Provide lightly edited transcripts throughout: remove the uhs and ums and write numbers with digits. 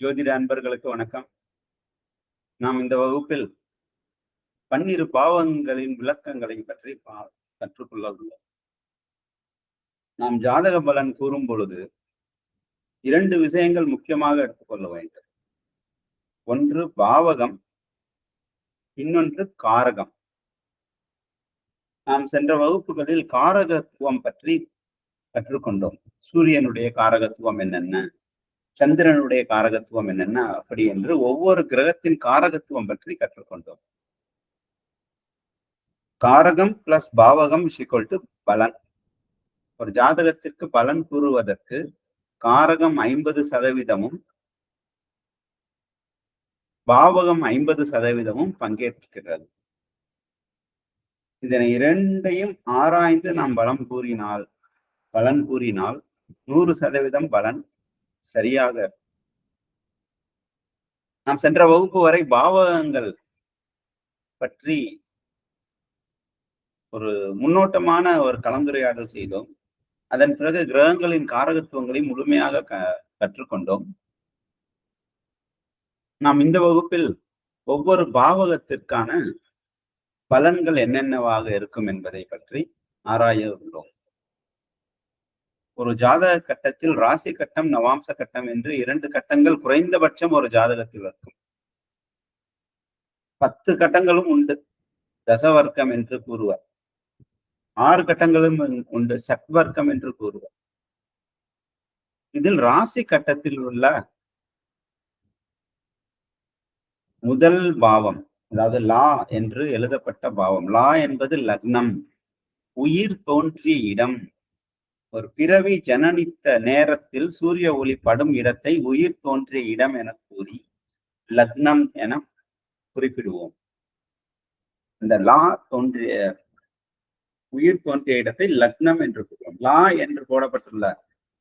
ஜோதிட அன்பர்களுக்கு வணக்கம். நாம் இந்த வகுப்பில் 12 பாவங்களின் விளக்கங்களை பற்றி கற்றுக்கொள்ள உள்ளோம். நாம் ஜாதக பலன் கூறும் பொழுது 2 விஷயங்கள் முக்கியமாக எடுத்துக்கொள்ள வேண்டும். ஒன்று பாவகம், இன்னொன்று காரகம். நாம் சென்ற வகுப்புகளில் காரகத்துவம் பற்றி கற்றுக்கொண்டோம். சூரியனுடைய காரகத்துவம் என்னென்ன, சந்திரனுடைய காரகத்துவம் என்னென்ன, அப்படி என்று ஒவ்வொரு கிரகத்தின் காரகத்துவம் பற்றி கற்றுக்கொண்டோம். காரகம் பிளஸ் பாவகம் = பலன். ஒரு ஜாதகத்திற்கு பலன் கூறுவதற்கு காரகம் 50%, பாவகம் 50% பங்கேற்கிறது. இதனை இரண்டையும் ஆராய்ந்து நாம் பலன் கூறினால் 100% பலன் சரியாக. நாம் சென்ற வகுப்பு வரை பாவகங்கள் பற்றி ஒரு முன்னோட்டமான ஒரு கலந்துரையாடல் செய்தோம். அதன் பிறகு கிரகங்களின் காரகத்துவங்களை முழுமையாக கற்றுக்கொண்டோம். நாம் இந்த வகுப்பில் ஒவ்வொரு பாவகத்திற்கான பலன்கள் என்னென்னவாக இருக்கும் என்பதை பற்றி ஆராய உள்ளோம். ஒரு ஜாதக கட்டத்தில் ராசி கட்டம், நவாம்ச கட்டம் என்று 2 கட்டங்கள் குறைந்தபட்சம் ஒரு ஜாதகத்தில் இருக்கும். 10 கட்டங்களும் உண்டு, தசவர்க்கம் என்று கூறுவார். 6 கட்டங்களும் உண்டு, சட்வர்க்கம் என்று கூறுவார். இதில் ராசி கட்டத்தில் உள்ள முதல் பாவம், அதாவது லா என்று எழுதப்பட்ட பாவம். லா என்பது லக்னம், உயிர் தோன்றிய இடம். ஒரு பிறவி ஜனனித்த நேரத்தில் சூரிய ஒளி படும் இடத்தை உயிர் தோன்றிய இடம் என கூறி லக்னம் என குறிப்பிடுவோம். இந்த லா தோன்றிய உயிர் தோன்றிய இடத்தை லக்னம் என்று கூறுவோம். லா என்று போடப்பட்டுள்ள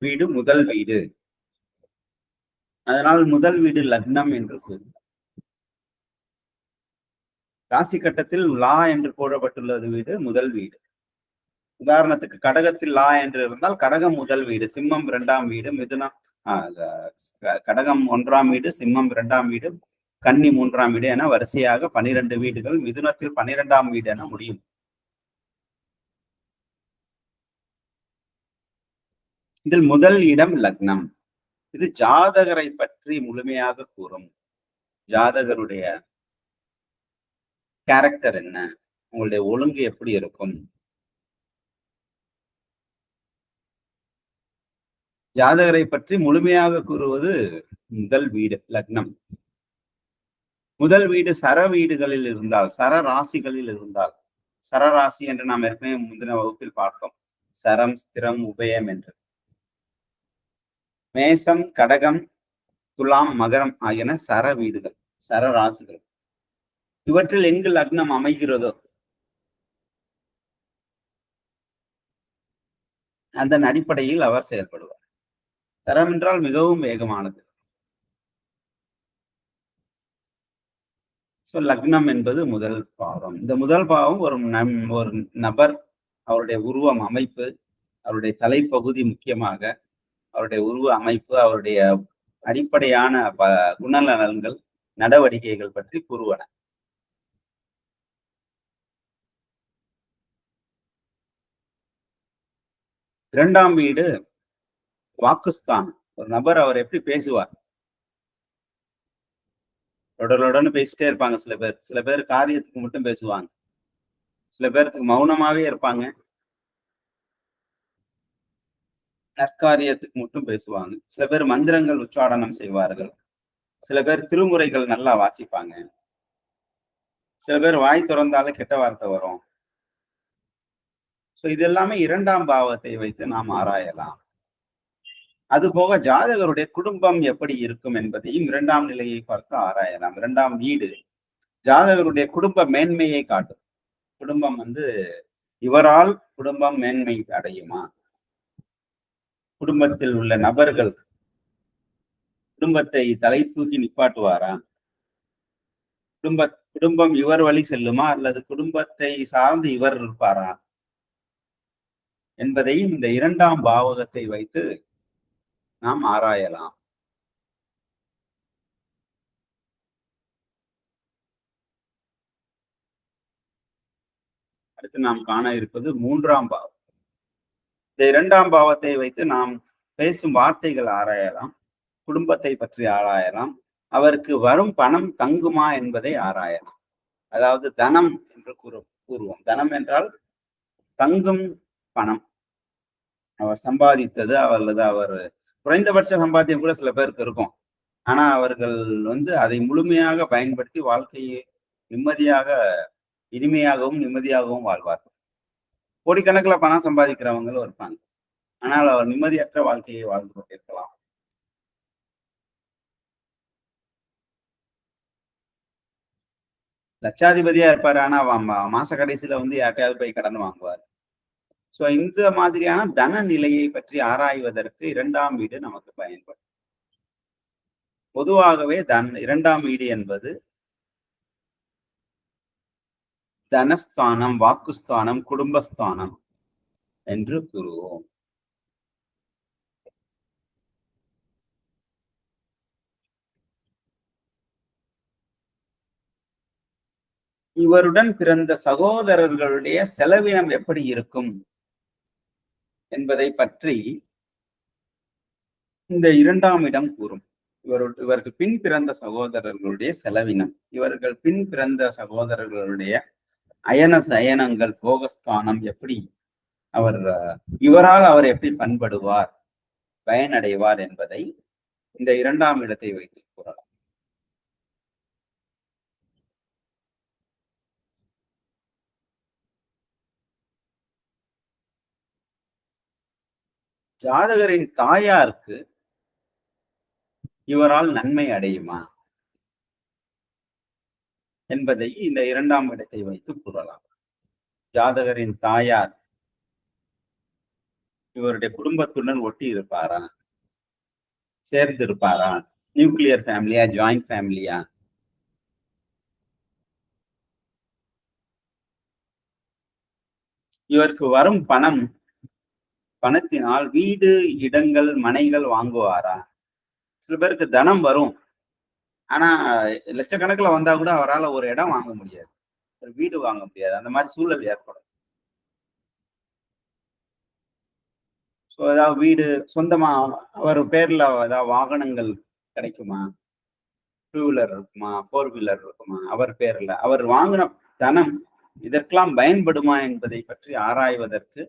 வீடு முதல் வீடு, அதனால் முதல் வீடு லக்னம் என்று கூறுவோம். ராசி கட்டத்தில் லா என்று போடப்பட்டுள்ளது வீடு முதல் வீடு. உதாரணத்துக்கு கடகத்தில் லா என்று இருந்தால் கடகம் முதல் வீடு, சிம்மம் 2ஆம் வீடு, மிதுனம் கடகம் 1ஆம் வீடு, சிம்மம் 2ஆம் வீடு, கன்னி 3ஆம் வீடு என வரிசையாக 12 வீடுகள். மிதுனத்தில் 12ஆம் வீடு என முடியும். இதில் முதல் இடம் லக்னம். இது ஜாதகரை பற்றி முழுமையாக கூறும். ஜாதகருடைய கேரக்டர் என்ன, உங்களுடைய ஒழுங்கு எப்படி இருக்கும், ஜாதகரை பற்றி முழுமையாக கூறுவது முதல் வீடு லக்னம். முதல் வீடு சர வீடுகளில் இருந்தால், சர ராசிகளில் இருந்தால், சர ராசி என்று நாம் ஏற்கனவே முந்தின வகுப்பில் பார்த்தோம், சரம், ஸ்திரம், உபயம் என்று. மேசம், கடகம், துலாம், மகரம் ஆகியன சர வீடுகள், சர ராசிகள். இவற்றில் எங்கு லக்னம் அமைகிறதோ அதன் அடிப்படையில் அவர் செயல்படுவார். சரம் என்றால் மிகவும் வேகமானது. லக்னம் என்பது முதல் பாவம். இந்த முதல் பாவம் ஒரு நபர், அவருடைய உருவம் அமைப்பு, அவருடைய தலைப்பகுதி, முக்கியமாக அவருடைய உருவ அமைப்பு, அவருடைய அடிப்படையான குணநலன்கள், நடவடிக்கைகள் பற்றி கூறுவன. இரண்டாம் வீடு வாக்குஸ்தான். ஒரு நபர் அவர் எப்படி பேசுவார், உடனுடனே பேசிட்டே இருப்பாங்க. சில பேர் காரியத்துக்கு மட்டும் பேசுவாங்க, சில பேருக்கு மௌனமாவே இருப்பாங்க, நற்காரியத்துக்கு மட்டும் பேசுவாங்க. சில பேர் மந்திரங்கள் உச்சாடனம் செய்வார்கள், சில பேர் திருமுறைகள் நல்லா வாசிப்பாங்க, சில பேர் வாய் திறந்தாலே கெட்ட வார்த்தை வரும். இது எல்லாமே 2ஆம் பாவத்தை வைத்து நாம் ஆராயலாம். அது போக ஜாதகருடைய குடும்பம் எப்படி இருக்கும் என்பதையும் 2ஆம் நிலையை பார்த்து ஆராயலாம். 2ஆம் வீடு ஜாதகருடைய குடும்ப மேன்மையை காட்டும். குடும்பம் இவரால் குடும்பம் மேன்மை அடையுமா, குடும்பத்தில் உள்ள நபர்கள் குடும்பத்தை தலை தூக்கி நிப்பாட்டுவாரா, குடும்பம் இவர் வழி செல்லுமா, அல்லது குடும்பத்தை சார்ந்து இவர் இருப்பாரா என்பதையும் இந்த 2ஆம் பாவகத்தை வைத்து நாம் ஆராயலாம். அடுத்து நாம் காண இருப்பது 3ஆம் பாவம். இந்த 2ஆம் பாவத்தை வைத்து நாம் பேசும் வார்த்தைகள் ஆராயலாம். குடும்பத்தை பற்றி ஆராயலாம். அவருக்கு வரும் பணம் தங்குமா என்பதை ஆராயலாம். அதாவது தனம் என்று கூறுவோம். தனம் என்றால் தங்கும் பணம். அவர் சம்பாதித்தது அல்லது அவர் குறைந்தபட்ச சம்பாத்தியம் கூட சில பேருக்கு இருக்கும். ஆனா அவர்கள் அதை முழுமையாக பயன்படுத்தி வாழ்க்கையை நிம்மதியாக, இனிமையாகவும் நிம்மதியாகவும் வாழ்வார்கள். கோடிக்கணக்கில் பணம் சம்பாதிக்கிறவங்களும் இருப்பாங்க. ஆனால் அவர் நிம்மதியற்ற வாழ்க்கையை வாழ்ந்து கொண்டிருக்கலாம். லட்சாதிபதியா இருப்பாரு. ஆனா மாச கடைசியில யார்ட்டையாவது போய் கடன் வாங்குவார். சோ இந்த மாதிரியான தன நிலையை பற்றி ஆராய்வதற்கு 2ஆம் வீடு நமக்கு பயன்படும். பொதுவாகவே 2ஆம் வீடு என்பது தனஸ்தானம், வாக்குஸ்தானம், குடும்பஸ்தானம் என்று கூறுவோம். இவருடன் பிறந்த சகோதரர்களுடைய செலவினம் எப்படி இருக்கும் என்பதை பற்றி இந்த 2ஆம் இடம் கூறும். இவருக்கு பின் பிறந்த சகோதரர்களுடைய செலவினம், இவர்கள் பின் பிறந்த சகோதரர்களுடைய அயன சயனங்கள், போகஸ்தானம் எப்படி இவரால் அவர் எப்படி பண்படுவார், பயனடைவார் என்பதை இந்த 2ஆம் இடத்தை வைத்து கூறலாம். ஜாதகரின் தாயாருக்கு இவரால் நன்மை அடையுமா என்பதை இந்த 2ஆம் இடத்தை வைத்து கூறலாம். ஜாதகரின் தாயார் இவருடைய குடும்பத்துடன் ஒட்டி இருப்பாரா, சேர்ந்து இருப்பாரா, நியூக்ளியர் ஃபேமிலியா, ஜாயிண்ட் ஃபேமிலியா, இவருக்கு வரும் பணத்தினால் வீடு, இடங்கள், மனைகள் வாங்குவாரா? சில பேருக்கு தனம் வரும், ஆனா லட்சக்கணக்கில் வந்தா கூட அவரால் ஒரு இடம் வாங்க முடியாது, ஒரு வீடு வாங்க முடியாது. அந்த மாதிரி சூழல் ஏற்படும். ஸோ ஏதாவது வீடு சொந்தமா அவர் பேர்ல ஏதாவது வாகனங்கள் கிடைக்குமா, 2 வீலர் இருக்குமா, 4 வீலர் இருக்குமா, அவர் பேர்ல அவர் வாங்கின தனம் இதற்கெல்லாம் பயன்படுமா என்பதை பற்றி ஆராய்வதற்கு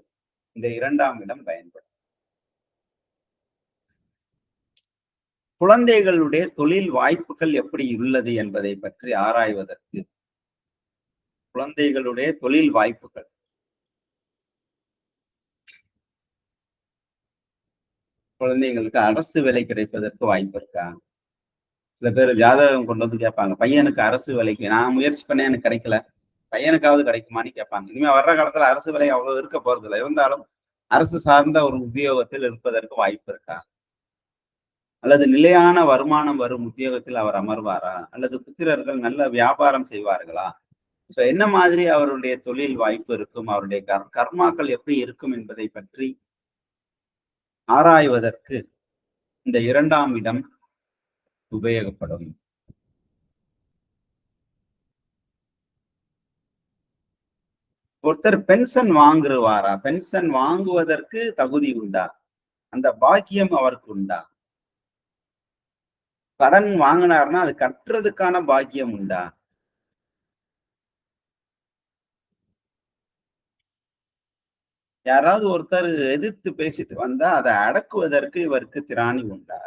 இந்த 2ஆம் இடம் பயன்படும். குழந்தைகளுடைய தொழில் வாய்ப்புகள் எப்படி உள்ளது என்பதை பற்றி ஆராய்வதற்கு குழந்தைகளுடைய தொழில் வாய்ப்புகள், குழந்தைங்களுக்கு அரசு வேலை கிடைப்பதற்கு வாய்ப்பு இருக்கா? சில பேர் ஜாதகம் கொண்டு கேட்பாங்க, பையனுக்கு அரசு வேலைக்கு நான் முயற்சி பண்ணேன், எனக்கு கிடைக்கல, பையனுக்காவது கிடைக்குமான்னு கேட்பாங்க. இனிமே வர்ற காலத்துல அரசு வேலை அவ்வளவு இருக்க போறது இல்லை. இருந்தாலும் அரசு சார்ந்த ஒரு உத்தியோகத்தில் இருப்பதற்கு வாய்ப்பு இருக்கா? அல்லது நிலையான வருமானம் வரும் உத்தியோகத்தில் அவர் அமர்வாரா? அல்லது புத்திரர்கள் நல்ல வியாபாரம் செய்வார்களா? சோ என்ன மாதிரி அவருடைய தொழில் வாய்ப்பு இருக்கும், அவருடைய கர்மாக்கள் எப்படி இருக்கும் என்பதை பற்றி ஆராய்வதற்கு இந்த 2ஆம் இடம் உபயோகப்படும். ஒருத்தர் பென்ஷன் வாங்குவாரா? பென்ஷன் வாங்குவதற்கு தகுதி உண்டா? அந்த பாக்கியம் அவருக்கு உண்டா? கடன் வாங்கினார்னா அது கட்டுறதுக்கான பாக்கியம் உண்டா? யாராவது ஒருத்தர் எதிர்த்து பேசிட்டு வந்தா அதை அடக்குவதற்கு இவருக்கு திராணி உண்டா?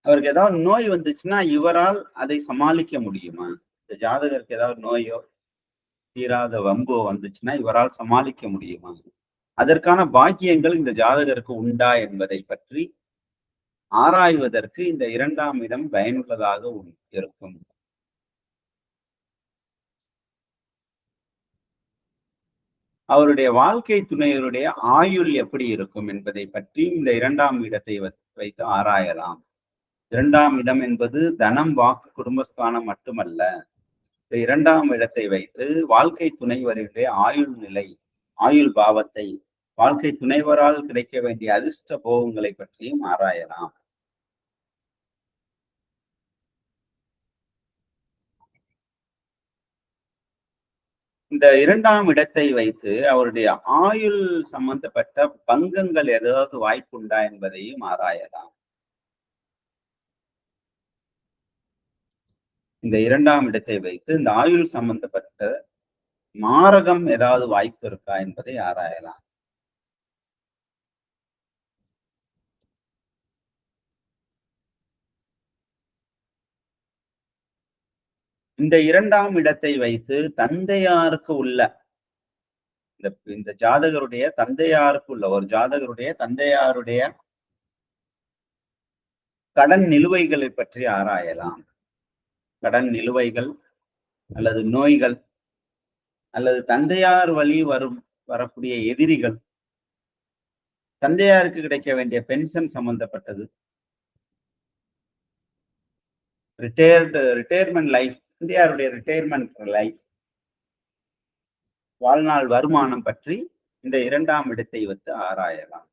அவருக்கு ஏதாவது நோய் வந்துச்சுன்னா இவரால் அதை சமாளிக்க முடியுமா? இந்த ஜாதகருக்கு ஏதாவது நோயோ தீராத வம்போ வந்துச்சுன்னா இவரால் சமாளிக்க முடியுமா? அதற்கான பாக்கியங்கள் இந்த ஜாதகருக்கு உண்டா என்பதை பற்றி ஆராய்வதற்கு இந்த 2ஆம் இடம் பயனுள்ளதாக இருக்கும். அவருடைய வாழ்க்கை துணையருடைய ஆயுள் எப்படி இருக்கும் என்பதை பற்றி இந்த 2ஆம் இடத்தை வைத்து ஆராயலாம். 2ஆம் இடம் என்பது தனம், வாக்கு, குடும்பஸ்தானம் மட்டுமல்ல. இந்த 2ஆம் இடத்தை வைத்து வாழ்க்கை துணைவருடைய ஆயுள் நிலை, ஆயுள் பாவத்தை, வாழ்க்கை துணைவரால் கிடைக்க வேண்டிய அதிர்ஷ்ட போகங்களை பற்றியும் ஆராயலாம். இந்த 2ஆம் இடத்தை வைத்து அவருடைய ஆயுள் சம்பந்தப்பட்ட பங்கங்கள் ஏதாவது வாய்ப்புண்டா என்பதையும் ஆராயலாம். இந்த 2ஆம் இடத்தை வைத்து இந்த ஆயுள் சம்பந்தப்பட்ட மாரகம் ஏதாவது வாய்ப்பு இருக்கா என்பதை ஆராயலாம். இந்த 2ஆம் இடத்தை வைத்து தந்தையாருக்கு உள்ள இந்த இந்த ஜாதகருடைய தந்தையாருக்கு உள்ள ஒரு ஜாதகருடைய தந்தையாருடைய கடன் நிலுவைகளை பற்றி ஆராயலாம். கடன் நிலுவைகள் அல்லது நோய்கள் அல்லது தந்தையார் வழி வரக்கூடிய எதிரிகள், தந்தையாருக்கு கிடைக்க வேண்டிய பென்ஷன் சம்பந்தப்பட்டது, ரிட்டையர்மெண்ட் லைஃப், தந்தையாருடைய ரிட்டையர்மெண்ட் லைஃப், வாழ்நாள் வருமானம் பற்றி இந்த 2ஆம் இடத்தை வைத்து ஆராயலாம்.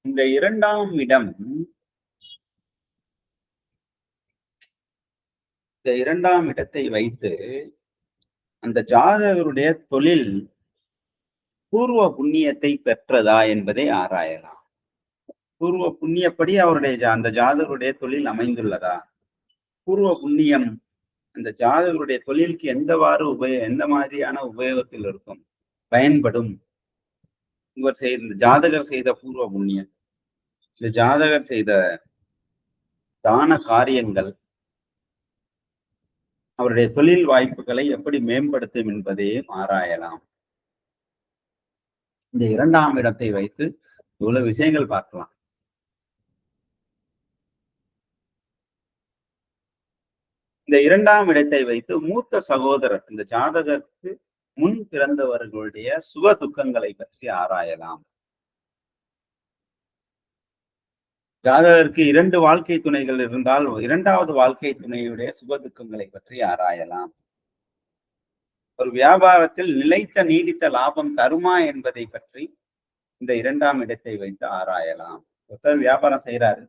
இந்த 2ஆம் இடம் இந்த 2ஆம் இடத்தை வைத்து அந்த ஜாதகருடைய தொழில் பூர்வ புண்ணியத்தை பெற்றதா என்பதை ஆராயலாம். பூர்வ புண்ணியப்படி அவருடைய அந்த ஜாதகருடைய தொழில் அமைந்துள்ளதா? பூர்வ புண்ணியம் அந்த ஜாதகருடைய தொழிலுக்கு எந்த மாதிரியான உபயோகத்தில் இருக்கும், பயன்படும்? இந்த ஜாதகர் செய்த பூர்வ புண்ணியம், இந்த ஜாதகர் செய்த தான காரியங்கள் அவருடைய தொழில் வாய்ப்புகளை எப்படி மேம்படுத்தும் என்பதையும் ஆராயலாம். இந்த 2ஆம் இடத்தை வைத்து இவ்வளவு விஷயங்கள் பார்க்கலாம். இந்த 2ஆம் இடத்தை வைத்து மூத்த சகோதரர், இந்த ஜாதகருக்கு முன் பிறந்தவர்களுடைய சுக துக்கங்களை பற்றி ஆராயலாம். ஜாதகருக்கு 2 வாழ்க்கை துணைகள் இருந்தால் 2வது வாழ்க்கை துணையுடைய சுக துக்கங்களை பற்றி ஆராயலாம். ஒரு வியாபாரத்தில் நிலைத்த நீடித்த லாபம் தருமா என்பதை பற்றி இந்த 2ஆம் இடத்தை வைத்து ஆராயலாம். ஒருத்தர் வியாபாரம் செய்யறாரு,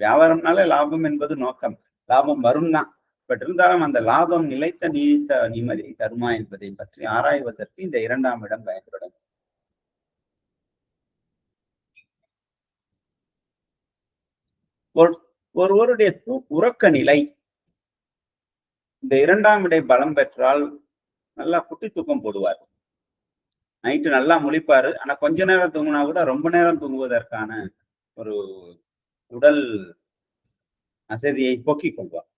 வியாபாரம்னால லாபம் என்பது நோக்கம், லாபம் வரும் தான். பட் இருந்தாலும் அந்த லாபம் நிலைத்த நீடித்த நிம்மதியை தருமா என்பதை பற்றி ஆராய்வதற்கு இந்த 2ஆம் இடம் பயன்படும். ஒருவருடைய உறக்க நிலை இந்த 2ஆம் இடை பலம் பெற்றால் நல்லா குட்டி தூக்கம் போடுவார். நைட்டு நல்லா முழிப்பாரு. ஆனா கொஞ்ச நேரம் தூங்கினா கூட ரொம்ப நேரம் தூங்குவதற்கான ஒரு உடல் அசதியை போக்கிக் கொள்வார்.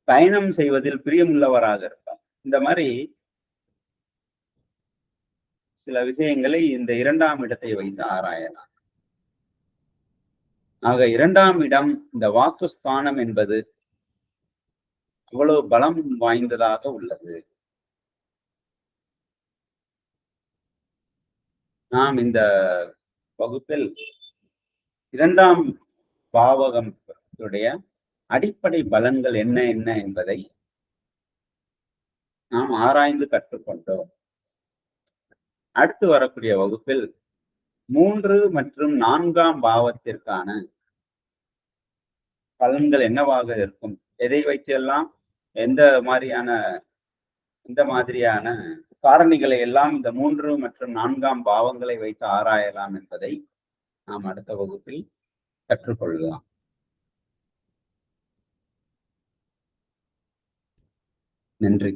பயணம் செய்வதில் பிரியமுள்ளவராக இருப்பார். இந்த மாதிரி சில விஷயங்களை இந்த 2ஆம் இடத்தை வைத்து ஆராயலாம். ஆக 2ஆம் இடம், இந்த வாக்குஸ்தானம் என்பது அவ்வளவு பலம் வாய்ந்ததாக உள்ளது. நாம் இந்த வகுப்பில் 2ஆம் பாவகத்துடைய அடிப்படை பலன்கள் என்ன என்ன என்பதை நாம் ஆராய்ந்து கற்றுக்கொண்டோம். அடுத்து வரக்கூடிய வகுப்பில் 3 மற்றும் 4ஆம் பாவத்திற்கான பலன்கள் என்னவாக இருக்கும், எதை வைத்தெல்லாம் எந்த மாதிரியான காரணிகளை எல்லாம் இந்த 3 மற்றும் 4ஆம் பாவங்களை வைத்து ஆராயலாம் என்பதை நாம் அடுத்த வகுப்பில் கற்றுக்கொள்ளலாம். நன்றி.